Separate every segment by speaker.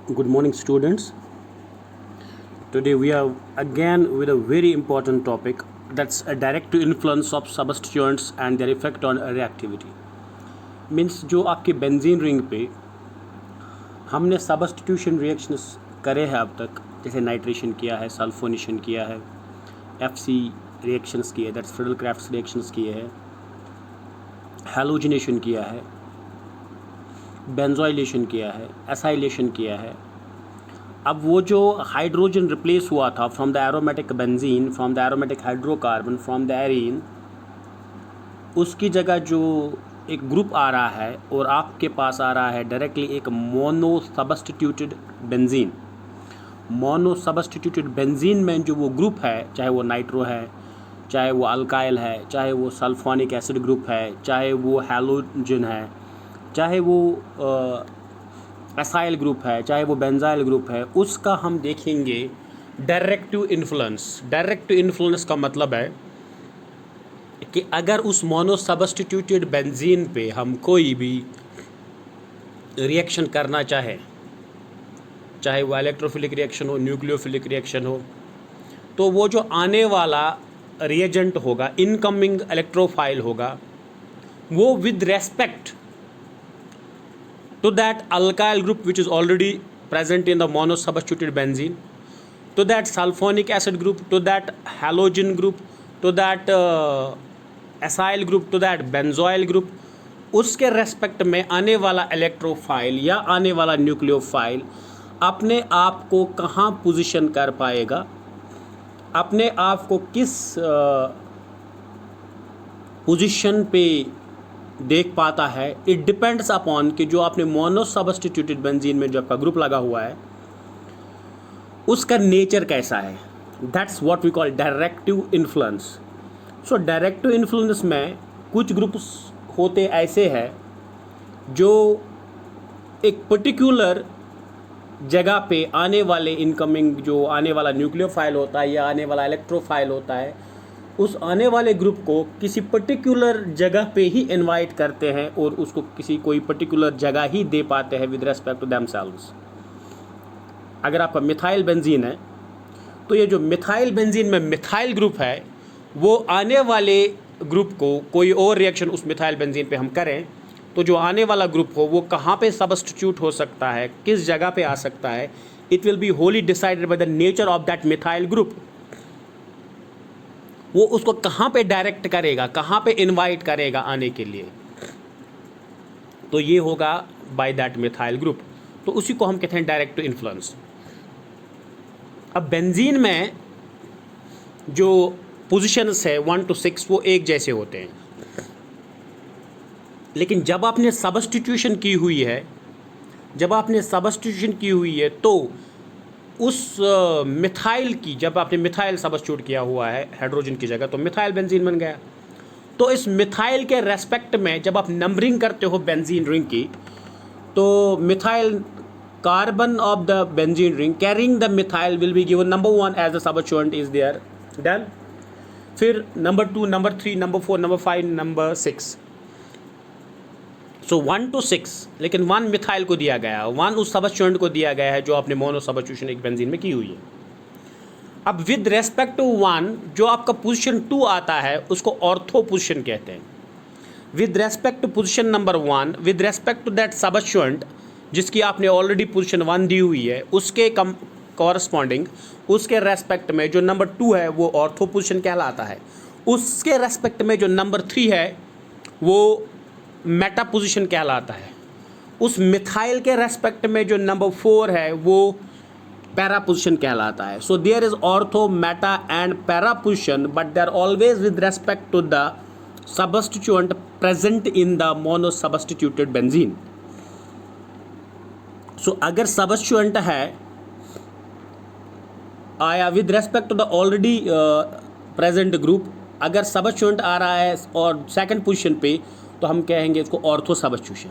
Speaker 1: Good morning, students. Today we are again with a very important topic, that's a direct influence of substituents and their effect on reactivity. Means जो आपके benzene ring पे हमने substitution reactions करे हैं अब तक, जैसे nitration किया है, सल्फोनेशन किया है, FC रिएक्शंस किए, दैट्स फ्रिडल क्राफ्ट्स रिएक्शंस किए हैं, हैलोजिनेशन किया है, बेंजोइलेशन किया है, एसाइलेशन किया है. अब वो जो हाइड्रोजन रिप्लेस हुआ था from the aromatic benzene, from the aromatic hydrocarbon, from the arene, उसकी जगह जो एक ग्रुप आ रहा है और आपके पास आ रहा है डायरेक्टली एक mono substituted benzene. Mono substituted benzene में जो वो ग्रुप है, चाहे वो नाइट्रो है, चाहे वो अल्काइल है, चाहे वो सल्फोनिक एसिड ग्रुप है, चाहे वो हैलोजन है, चाहे वो एसाइल ग्रुप है, चाहे वो बेंजाइल ग्रुप है, उसका हम देखेंगे डायरेक्टिव इन्फ्लुएंस. डायरेक्टिव इन्फ्लुएंस का मतलब है कि अगर उस मोनो सब्स्टिट्यूटेड बेंजीन पे हम कोई भी रिएक्शन करना चाहे वो इलेक्ट्रोफिलिक रिएक्शन हो, न्यूक्लियोफिलिक रिएक्शन हो, तो वो जो आने वाला रिएजेंट होगा, इनकमिंग इलेक्ट्रोफाइल होगा, वो with respect to that alkyl group which is already present in the monosubstituted benzene, to that sulfonic acid group, to that halogen group, to that acyl group, to that benzoyl group, उसके respect में आने वाला electrophile या आने वाला nucleophile अपने आप को कहाँ पोजीशन कर पाएगा, अपने आप को किस पोजीशन पे देख पाता है. इट डिपेंड्स अपॉन कि जो आपने मोनो सब्स्टिट्यूटेड बेंजीन में जो आपका ग्रुप लगा हुआ है उसका नेचर कैसा है. That's what we call directive influence. So directive influence में कुछ ग्रुप्स होते ऐसे हैं जो एक पर्टिकुलर जगह पे आने वाले इनकमिंग जो आने वाला न्यूक्लियोफाइल होता है या आने वाला इलेक्ट्रोफाइल होता है, उस आने वाले ग्रुप को किसी पर्टिकुलर जगह पे ही इनवाइट करते हैं और उसको किसी कोई पर्टिकुलर जगह ही दे पाते हैं विद रेस्पेक्ट टू देमसेल्व्स. अगर आपका मिथाइल बेंजीन है तो ये जो मिथाइल बेंजीन में मिथाइल ग्रुप है, वो आने वाले ग्रुप को कोई और रिएक्शन उस मिथाइल बेंजीन पे हम करें तो जो आने वाला ग्रुप हो वो कहाँ पे सब्स्टिट्यूट हो सकता है, किस जगह पे आ सकता है, it will be Holi decided by the nature of that methyl group. वो उसको कहाँ पे डायरेक्ट करेगा, कहाँ पे इनवाइट करेगा आने के लिए, तो ये होगा बाय दैट मिथाइल ग्रुप. तो उसी को हम कहते हैं डायरेक्ट इन्फ्लुएंस. अब बेंजीन में जो पोजीशंस है 1 to 6 वो एक जैसे होते हैं, लेकिन जब आपने सब्स्टिट्यूशन की हुई है, तो उस मिथाइल की, जब आपने मिथाइल सब्स्टिट्यूट किया हुआ है हाइड्रोजन की जगह, तो मिथाइल बेंजीन बन गया. तो इस मिथाइल के रेस्पेक्ट में जब आप नंबरिंग करते हो बेंजीन रिंग की, तो methyl carbon of the benzene ring carrying the methyl will be given number 1 as the substituent is there. Done. फिर number 2, number 3, number 4, number 5, number 6. So 1 to 6, लेकिन 1 मिथाइल को दिया गया है, 1 उस सब्स्टिट्यूएंट को दिया गया है जो आपने मोनो सब्स्टिट्यूशन एक बेंजीन में की हुई है. अब विद रेस्पेक्ट टू 1 जो आपका पोजीशन 2 आता है उसको ऑर्थो पोजीशन कहते हैं. With respect to position number 1, with respect to that substituent जिसकी आपने ऑलरेडी पोजीशन 1 दी हुई है, उसके कॉरस्पॉन्डिंग उसके रेस्पेक्ट में जो नंबर 2 है वो ऑर्थो पोजीशन कहलाता है. उसके रेस्पेक्ट में जो नंबर 3 है वो मेटा पोजीशन कहलाता है. उस मिथाइल के रेस्पेक्ट में जो नंबर 4 है वो पैरा पोजीशन कहलाता है. So there is ortho, meta and para position, but they are always with respect to the substituent present in the mono substituted benzene. So अगर सब्स्टिट्यूएंट है आया with respect to the already present group, अगर substituent आ रहा है और second position पे, तो हम कहेंगे इसको ऑर्थो सब्स्टिट्यूशन.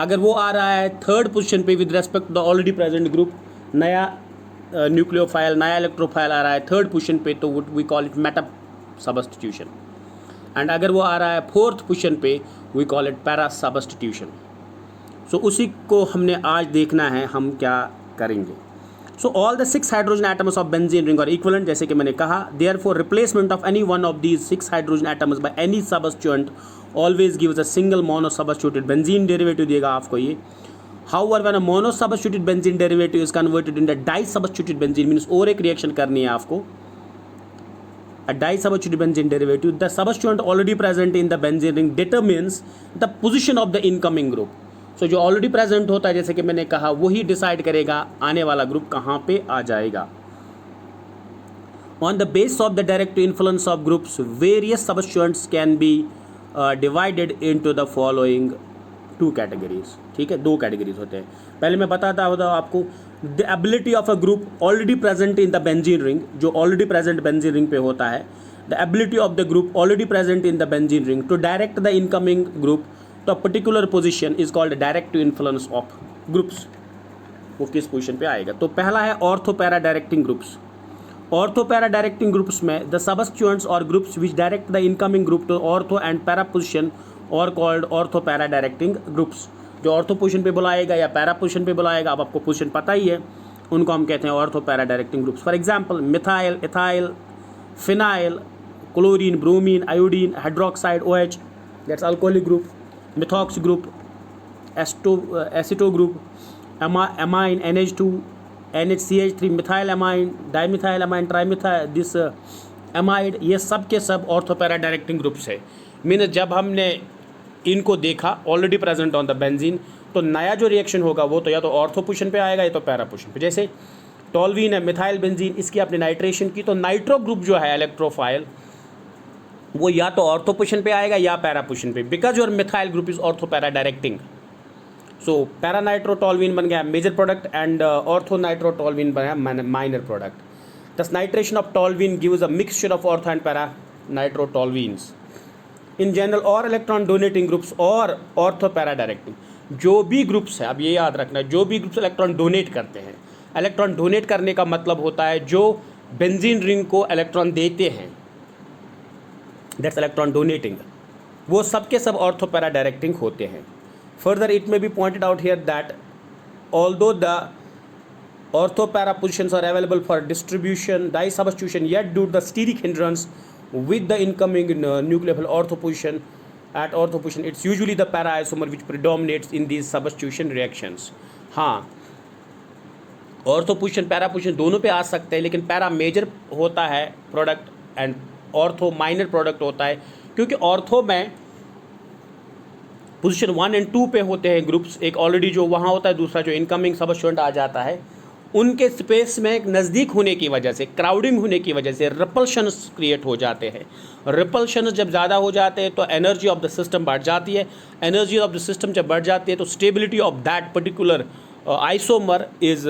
Speaker 1: अगर वो आ रहा है थर्ड पोजीशन पे with respect to the already present group, नया न्यूक्लियोफाइल, नया इलेक्ट्रोफाइल आ रहा है थर्ड पोजीशन पे, तो we call it meta substitution. And अगर वो आ रहा है फोर्थ पोजीशन पे, we call it para substitution. सो उसी को हमने आज देखना है हम क्या करेंगे। So all the 6 hydrogen atoms of benzene ring are equivalent, जैसे कि मैंने कहा, therefore replacement of any one of these 6 hydrogen atoms by any substituent always gives a single mono substituted benzene derivative देगा आपको ये। However, when a mono substituted benzene derivative is converted into di substituted benzene, means और एक reaction करनी है आपको, a di substituted benzene derivative, the substituent already present in the benzene ring determines the position of the incoming group. So जो already present होता है, जैसे कि मैंने कहा, वही डिसाइड करेगा आने वाला ग्रुप कहाँ पे आ जाएगा। On the basis of the direct influence of groups, various substituents can be divided into the following 2 categories. ठीक है, 2 कैटेगरीज होते हैं। पहले मैं बताता हूँ आपको, the ability of a group already present in the benzene ring, जो ऑलरेडी प्रेजेंट बेंजीन रिंग पे होता है, the ability of the group already present in the benzene ring to direct the incoming group to a particular position is called directive influence of groups. वो किस पोजीशन पे आएगा? तो पहला है ortho para directing groups. Ortho para directing groups में the substituents और groups which direct the incoming group to ortho and para position are called ortho para directing groups. जो ऑर्थो पोजीशन पे बुलाएगा या पैरा पोजीशन पे बुलाएगा, अब आपको position पता ही है, उनको हम कहते हैं ortho para directing groups. For example, methyl, ethyl, phenyl, chlorine, bromine, iodine, hydroxide, OH, that's alcoholic group, methox group, aceto group, amine, NH2, NHCH3, methyl amine, dimethyl amine, trimethyl, this amide, ये सब के सब ortho para directing groups है। Mean जब हमने इनको देखा already present on the benzene, तो नया जो रिएक्शन होगा वो तो या तो ऑर्थो पोजीशन पे आएगा या तो पैरा पोजीशन पे। जैसे टोल्वीन है, मिथाइल बेंजीन, इसकी आपने नाइट्रेशन की, तो नाइट्रो ग्रुप जो है इलेक्ट्रोफाइल, वो या तो ऑर्थो पोजीशन पे आएगा या पैरा पोजीशन पे, because your methyl group is ortho para directing. So para nitrotoluene बन गया major product and ortho nitrotoluene बन गया minor product. Thus nitration of toluene gives a mixture of ortho and para nitrotoluenes in general. और electron donating groups are ortho para directing, जो भी groups है, अब ये याद रखना, जो भी ग्रुप्स इलेक्ट्रॉन डोनेट करते हैं, इलेक्ट्रॉन डोनेट करने का मतलब होता है जो बेंजीन रिंग को इलेक्ट्रॉन देते हैं, दैट्स इलेक्ट्रॉन डोनेटिंग, वो सब के सब ऑर्थो पैरा डायरेक्टिंग होते हैं। Further it may be pointed out here that although the ortho para positions are available for distribution di substitution, yet due to the steric hindrance with the incoming nucleophile ortho position, at ortho position it's usually the para isomer which predominates in these substitution reactions। हाँ, ortho position para position दोनों पे आ सकते हैं, लेकिन para major होता है product and ortho minor product होता है, क्योंकि ऑर्थो में पोजीशन 1 और 2 पे होते हैं ग्रुप्स, एक ऑलरेडी जो वहाँ होता है, दूसरा जो इनकमिंग सबस्टिट्यूएंट आ जाता है। उनके स्पेस में नज़दीक होने की वजह से, क्राउडिंग होने की वजह से रिपल्शंस क्रिएट हो जाते हैं। रिपल्शंस जब ज़्यादा हो जाते हैं तो एनर्जी ऑफ द सिस्टम बढ़ जाती है। एनर्जी ऑफ द सिस्टम जब बढ़ जाती है तो stability of that particular isomer is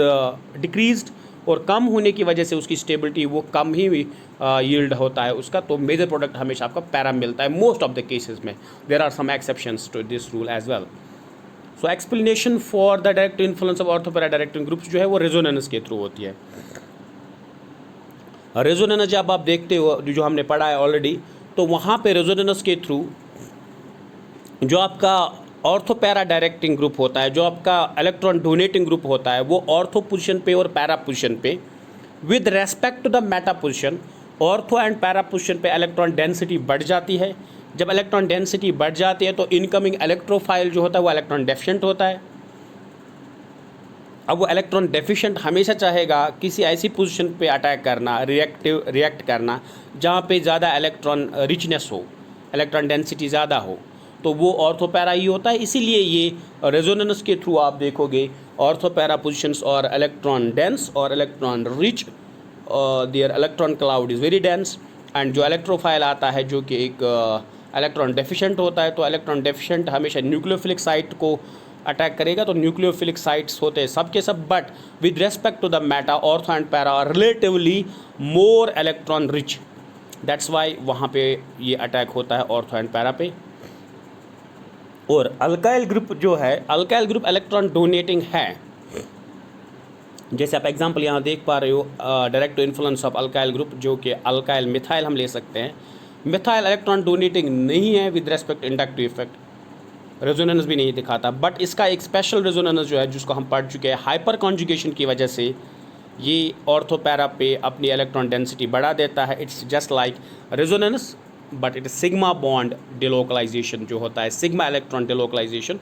Speaker 1: decreased, और कम होने की वजह से उसकी स्टेबिलिटी वो कम ही यील्ड होता है उसका। तो मेजर प्रोडक्ट हमेशा आपका पैरा मिलता है मोस्ट ऑफ द केसेस में। There are some exceptions to this rule as well. So explanation for the direct influence of ortho para directing groups जो है वो रेजोनेंस के थ्रू होती है। रेजोनेंस जब आप देखते हो, जो हमने पढ़ा है ऑलरेडी, तो वहाँ पे रेजोनेंस के थ्रू जो आपका ऑर्थो पैरा डायरेक्टिंग ग्रुप होता है, जो आपका इलेक्ट्रॉन डोनेटिंग ग्रुप होता है, वो ऑर्थो पोजीशन पे और पैरा पोजीशन पे with respect to the meta position, ortho and para position पे इलेक्ट्रॉन डेंसिटी बढ़ जाती है। जब इलेक्ट्रॉन डेंसिटी बढ़ जाती है तो इनकमिंग इलेक्ट्रोफाइल जो होता है वो इलेक्ट्रॉन डेफिशिएंट होता है। अब वो इलेक्ट्रॉन डेफिशिएंट हमेशा चाहेगा किसी ऐसी पोजीशन पे अटैक करना, रिएक्ट करना जहाँ पे ज़्यादा इलेक्ट्रॉन रिचनेस हो, इलेक्ट्रॉन डेंसिटी ज़्यादा हो, तो वो ऑर्थो पैरा ही होता है। इसीलिए ये रेजोनेंस के थ्रू आप देखोगे ऑर्थो पैरा पोजिशंस और इलेक्ट्रॉन डेंस और electron rich, there electron cloud is very dense. And जो इलेक्ट्रोफाइल आता है जो कि एक इलेक्ट्रॉन डेफिशिएंट होता है, तो इलेक्ट्रॉन डेफिशिएंट हमेशा न्यूक्लियोफिलिक साइट को अटैक करेगा। तो न्यूक्लियोफिलिक साइट्स होते हैं सब के सब, but with respect to the meta, ortho and para are relatively more electron rich, that's why वहाँ पे ये अटैक होता है ऑर्थो एंड पैरा पे। और अल्काइल ग्रुप जो है, अल्काइल ग्रुप इलेक्ट्रॉन डोनेटिंग है। जैसे आप एग्जांपल यहाँ देख पा रहे हो, direct influence of alkyl group, जो कि अल्काइल मिथाइल हम ले सकते हैं। मिथाइल इलेक्ट्रॉन डोनेटिंग नहीं है with respect inductive effect, resonance भी नहीं दिखाता। बट इसका एक स्पेशल रेजोनेंस जो है जिसको हम पढ़ चुके हैं, हाइपर कॉन्जुगेशन की वजह से ये ऑर्थो पैरा पे अपनी इलेक्ट्रॉन डेंसिटी बढ़ा देता है। It's just like resonance but it sigma bond delocalization जो होता है, sigma electron delocalization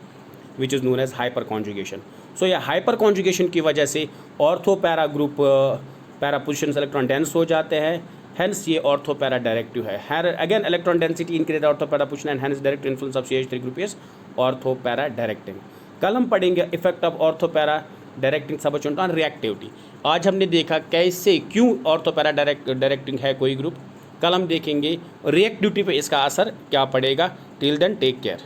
Speaker 1: which is known as hyperconjugation. So ये हाइपर कॉन्जुगेशन की वजह से ortho para group para position electron dense हो जाते हैं, हेंस ये ऑर्थो पैरा डायरेक्टिव है। Again electron density increase ortho para position and hence direct influence of CH3 group is ortho para directing. कल हम पढ़ेंगे effect of ortho para directing substitute on reactivity. आज हमने देखा कैसे क्यों ऑर्थो पैरा डायरेक्टिंग है कोई ग्रुप, कल हम देखेंगे रिएक्टिविटी पे इसका असर क्या पड़ेगा। Till then take care.